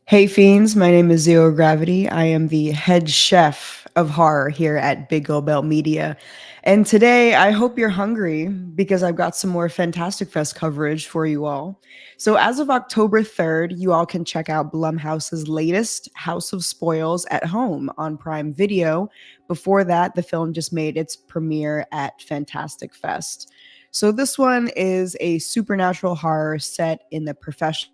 Hey fiends, my name is Zero Gravity. I am the head chef of horror here at Big Go Bell Media. And today I hope you're hungry because I've got some more Fantastic Fest coverage for you all. So as of October 3rd, you all can check out Blumhouse's latest House of Spoils at home on Prime Video. Before that, the film just made its premiere at Fantastic Fest. So this one is a supernatural horror set in the professional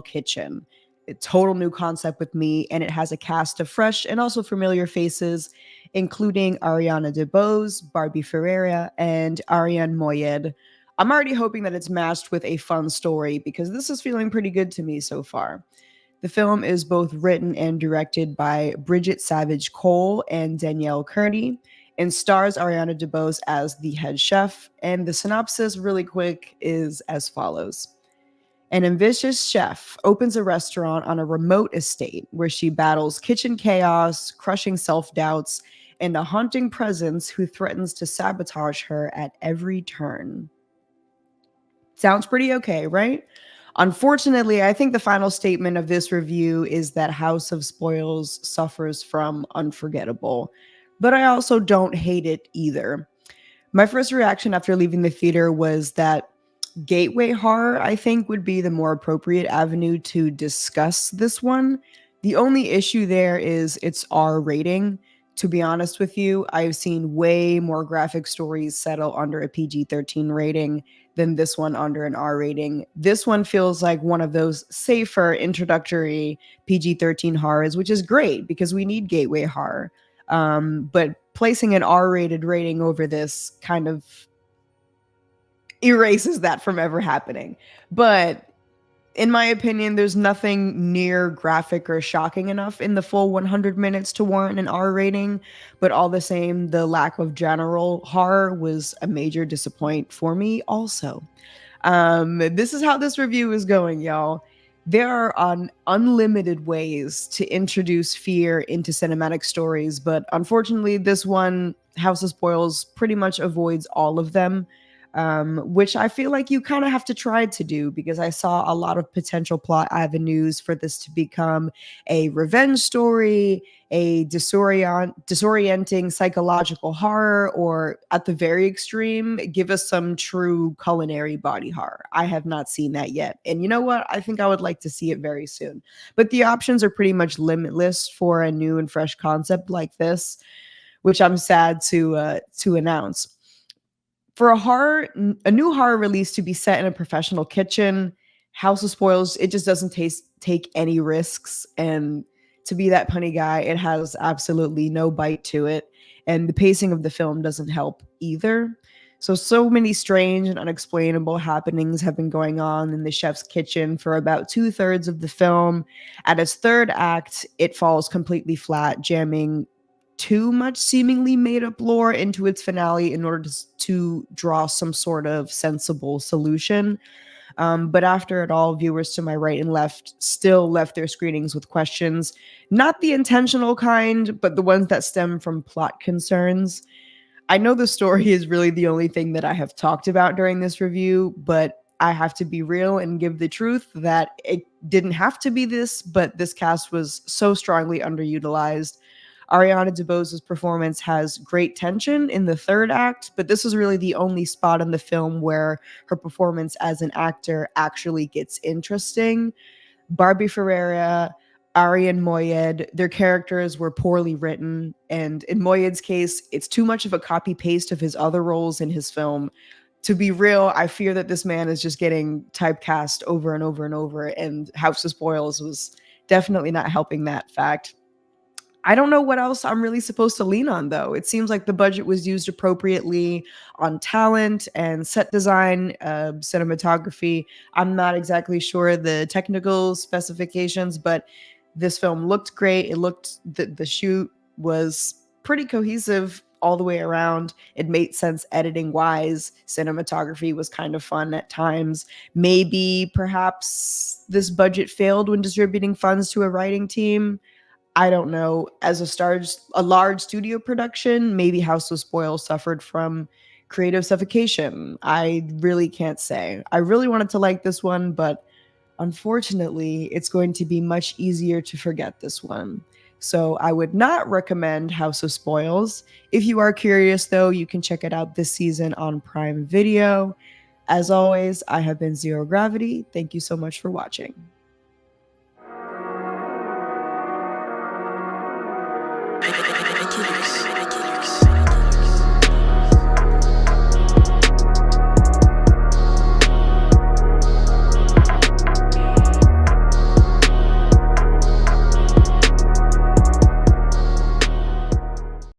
kitchen. A total new concept with me, and it has a cast of fresh and also familiar faces, including Ariana DeBose, Barbie Ferreira, and Ariane Moyed. I'm already hoping that it's matched with a fun story because this is feeling pretty good to me so far. The film is both written and directed by Bridget Savage Cole and Danielle Kearney and stars Ariana DeBose as the head chef. And the synopsis, really quick, is as follows. An ambitious chef opens a restaurant on a remote estate where she battles kitchen chaos, crushing self doubts, and a haunting presence who threatens to sabotage her at every turn. Sounds pretty okay, right? Unfortunately, I think the final statement of this review is that House of Spoils suffers from unforgettable, but I also don't hate it either. My first reaction after leaving the theater was that gateway horror, I think, would be the more appropriate avenue to discuss this one. The only issue there is its R rating. To be honest with you, I've seen way more graphic stories settle under a PG-13 rating than this one under an R rating. This one feels like one of those safer introductory PG-13 horrors, which is great because we need gateway horror. But placing an R-rated rating over this kind of erases that from ever happening. But in my opinion, there's nothing near graphic or shocking enough in the full 100 minutes to warrant an R rating. But all the same, the lack of general horror was a major disappointment for me, also. This is how this review is going, y'all. There are unlimited ways to introduce fear into cinematic stories, but unfortunately, this one, House of Spoils, pretty much avoids all of them, which I feel like you kind of have to try to do because I saw a lot of potential plot avenues for this to become a revenge story, a disorienting psychological horror, or at the very extreme, give us some true culinary body horror. I have not seen that yet. And you know what? I think I would like to see it very soon. But the options are pretty much limitless for a new and fresh concept like this, which I'm sad to announce. For a new horror release to be set in a professional kitchen, House of Spoils, it just doesn't take any risks. And to be that punny guy, it has absolutely no bite to it. And the pacing of the film doesn't help either. So many strange and unexplainable happenings have been going on in the chef's kitchen for about 2/3 of the film. At its third act, it falls completely flat, jamming too much seemingly made up lore into its finale in order to draw some sort of sensible solution. But after it all, viewers to my right and left still left their screenings with questions, not the intentional kind, but the ones that stem from plot concerns. I know the story is really the only thing that I have talked about during this review, but I have to be real and give the truth that it didn't have to be this, but this cast was so strongly underutilized. Ariana DeBose's performance has great tension in the third act, but this is really the only spot in the film where her performance as an actor actually gets interesting. Barbie Ferreira, Ariane Moyed, their characters were poorly written, and in Moyed's case, it's too much of a copy paste of his other roles in his film. To be real, I fear that this man is just getting typecast over and over and over, and House of Spoils was definitely not helping that fact. I don't know what else I'm really supposed to lean on, though. It seems like the budget was used appropriately on talent and set design, cinematography. I'm not exactly sure the technical specifications, but this film looked great. It looked, the shoot was pretty cohesive all the way around. It made sense editing wise. Cinematography was kind of fun at times. Maybe perhaps this budget failed when distributing funds to a writing team. I don't know. As a large studio production, maybe House of Spoil suffered from creative suffocation. I really can't say. I really wanted to like this one, but Unfortunately, it's going to be much easier to forget this one. So I would not recommend House of Spoils. If you are curious, though, you can check it out this season on Prime Video. As always, I have been Zero Gravity. Thank you so much for watching.